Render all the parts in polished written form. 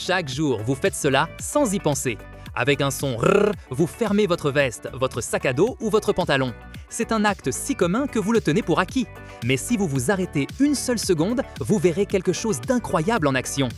Chaque jour, vous faites cela sans y penser. Avec un son rrr, vous fermez votre veste, votre sac à dos ou votre pantalon. C'est un acte si commun que vous le tenez pour acquis. Mais si vous vous arrêtez une seule seconde, vous verrez quelque chose d'incroyable en action.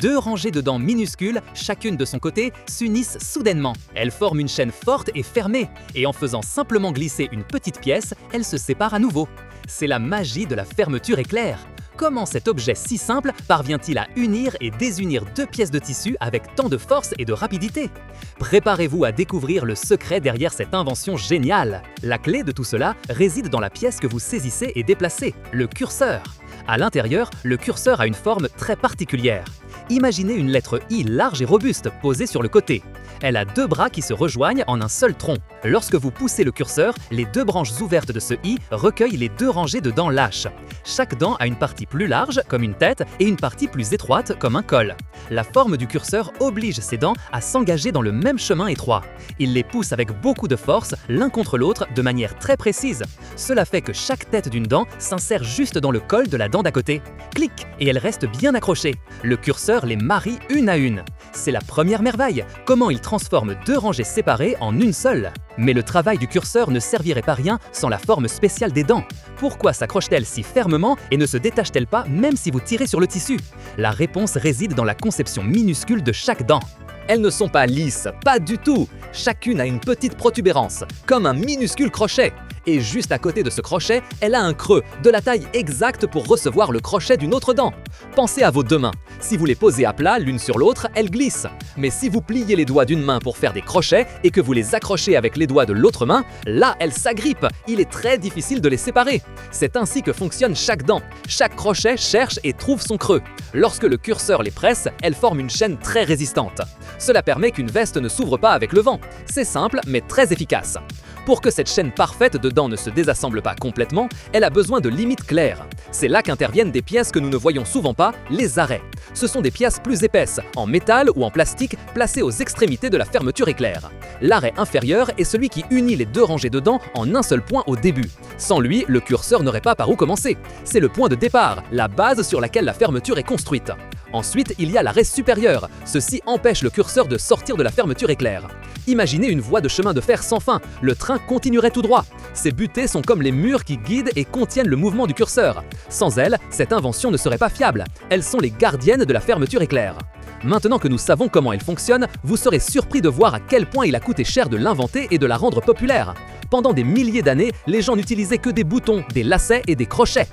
Deux rangées de dents minuscules, chacune de son côté, s'unissent soudainement. Elles forment une chaîne forte et fermée, et en faisant simplement glisser une petite pièce, elles se séparent à nouveau. C'est la magie de la fermeture éclair. Comment cet objet si simple parvient-il à unir et désunir deux pièces de tissu avec tant de force et de rapidité? Préparez-vous à découvrir le secret derrière cette invention géniale. La clé de tout cela réside dans la pièce que vous saisissez et déplacez, le curseur. À l'intérieur, le curseur a une forme très particulière. Imaginez une lettre I large et robuste posée sur le côté. Elle a deux bras qui se rejoignent en un seul tronc. Lorsque vous poussez le curseur, les deux branches ouvertes de ce I recueillent les deux rangées de dents lâches. Chaque dent a une partie plus large, comme une tête, et une partie plus étroite, comme un col. La forme du curseur oblige ces dents à s'engager dans le même chemin étroit. Il les pousse avec beaucoup de force, l'un contre l'autre, de manière très précise. Cela fait que chaque tête d'une dent s'insère juste dans le col de la dent d'à côté. Clic, et elle reste bien accrochée. Le curseur les marie une à une. C'est la première merveille, comment il transforme deux rangées séparées en une seule. Mais le travail du curseur ne servirait pas rien sans la forme spéciale des dents. Pourquoi s'accroche-t-elle si fermement et ne se détache-t-elle pas même si vous tirez sur le tissu? La réponse réside dans la conception minuscule de chaque dent. Elles ne sont pas lisses, pas du tout. Chacune a une petite protubérance, comme un minuscule crochet. Et juste à côté de ce crochet, elle a un creux, de la taille exacte pour recevoir le crochet d'une autre dent. Pensez à vos deux mains. Si vous les posez à plat l'une sur l'autre, elles glissent. Mais si vous pliez les doigts d'une main pour faire des crochets et que vous les accrochez avec les doigts de l'autre main, là, elles s'agrippent. Il est très difficile de les séparer. C'est ainsi que fonctionne chaque dent. Chaque crochet cherche et trouve son creux. Lorsque le curseur les presse, elles forment une chaîne très résistante. Cela permet qu'une veste ne s'ouvre pas avec le vent. C'est simple, mais très efficace. Pour que cette chaîne parfaite de dents ne se désassemble pas complètement, elle a besoin de limites claires. C'est là qu'interviennent des pièces que nous ne voyons souvent pas, les arrêts. Ce sont des pièces plus épaisses, en métal ou en plastique, placées aux extrémités de la fermeture éclair. L'arrêt inférieur est celui qui unit les deux rangées de dents en un seul point au début. Sans lui, le curseur n'aurait pas par où commencer. C'est le point de départ, la base sur laquelle la fermeture est construite. Ensuite, il y a l'arrêt supérieur. Ceci empêche le curseur de sortir de la fermeture éclair. Imaginez une voie de chemin de fer sans fin. Le train continuerait tout droit. Ces butées sont comme les murs qui guident et contiennent le mouvement du curseur. Sans elles, cette invention ne serait pas fiable. Elles sont les gardiennes de la fermeture éclair. Maintenant que nous savons comment elle fonctionne, vous serez surpris de voir à quel point il a coûté cher de l'inventer et de la rendre populaire. Pendant des milliers d'années, les gens n'utilisaient que des boutons, des lacets et des crochets.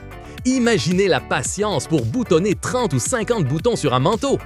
Imaginez la patience pour boutonner 30 ou 50 boutons sur un manteau.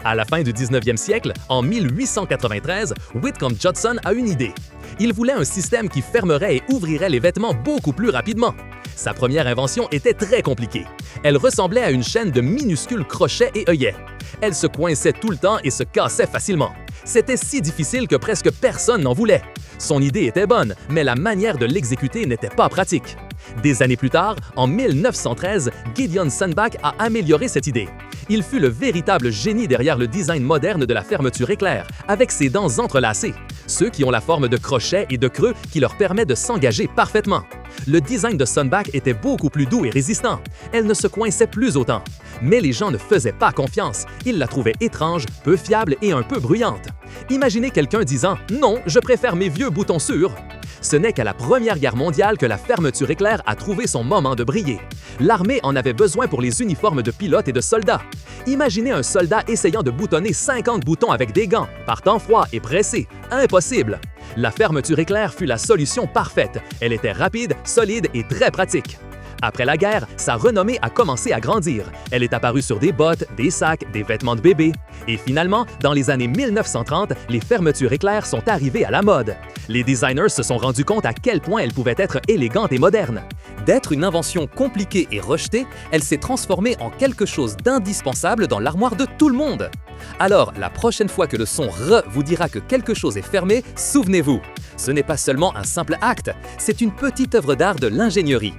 À la fin du 19e siècle, en 1893, Whitcomb Judson a une idée. Il voulait un système qui fermerait et ouvrirait les vêtements beaucoup plus rapidement. Sa première invention était très compliquée. Elle ressemblait à une chaîne de minuscules crochets et œillets. Elle se coinçait tout le temps et se cassait facilement. C'était si difficile que presque personne n'en voulait. Son idée était bonne, mais la manière de l'exécuter n'était pas pratique. Des années plus tard, en 1913, Gideon Sundback a amélioré cette idée. Il fut le véritable génie derrière le design moderne de la fermeture éclair, avec ses dents entrelacées, ceux qui ont la forme de crochets et de creux qui leur permet de s'engager parfaitement. Le design de Sundback était beaucoup plus doux et résistant. Elle ne se coinçait plus autant. Mais les gens ne faisaient pas confiance. Ils la trouvaient étrange, peu fiable et un peu bruyante. Imaginez quelqu'un disant « Non, je préfère mes vieux boutons sûrs ». Ce n'est qu'à la Première Guerre mondiale que la fermeture éclair a trouvé son moment de briller. L'armée en avait besoin pour les uniformes de pilotes et de soldats. Imaginez un soldat essayant de boutonner 50 boutons avec des gants, par temps froid et pressé. Impossible! La fermeture éclair fut la solution parfaite. Elle était rapide, solide et très pratique. Après la guerre, sa renommée a commencé à grandir. Elle est apparue sur des bottes, des sacs, des vêtements de bébé. Et finalement, dans les années 1930, les fermetures éclair sont arrivées à la mode. Les designers se sont rendus compte à quel point elles pouvaient être élégantes et modernes. D'être une invention compliquée et rejetée, elle s'est transformée en quelque chose d'indispensable dans l'armoire de tout le monde. Alors, la prochaine fois que le son « r » vous dira que quelque chose est fermé, souvenez-vous, ce n'est pas seulement un simple acte, c'est une petite œuvre d'art de l'ingénierie.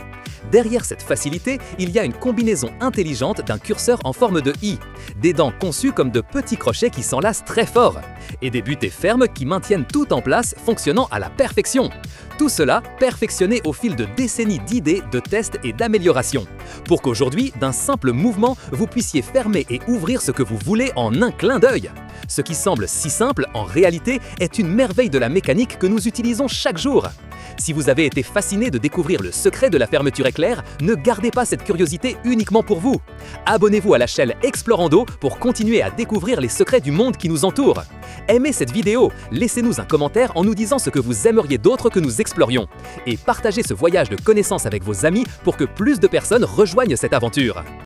Derrière cette facilité, il y a une combinaison intelligente d'un curseur en forme de I, des dents conçues comme de petits crochets qui s'enlacent très fort, et des butées fermes qui maintiennent tout en place, fonctionnant à la perfection. Tout cela perfectionné au fil de décennies d'idées, de tests et d'améliorations, pour qu'aujourd'hui, d'un simple mouvement, vous puissiez fermer et ouvrir ce que vous voulez en un clin d'œil. Ce qui semble si simple, en réalité, est une merveille de la mécanique que nous utilisons chaque jour. Si vous avez été fasciné de découvrir le secret de la fermeture éclair, ne gardez pas cette curiosité uniquement pour vous. Abonnez-vous à la chaîne Explorando pour continuer à découvrir les secrets du monde qui nous entoure. Aimez cette vidéo, laissez-nous un commentaire en nous disant ce que vous aimeriez d'autre que nous explorions. Et partagez ce voyage de connaissances avec vos amis pour que plus de personnes rejoignent cette aventure.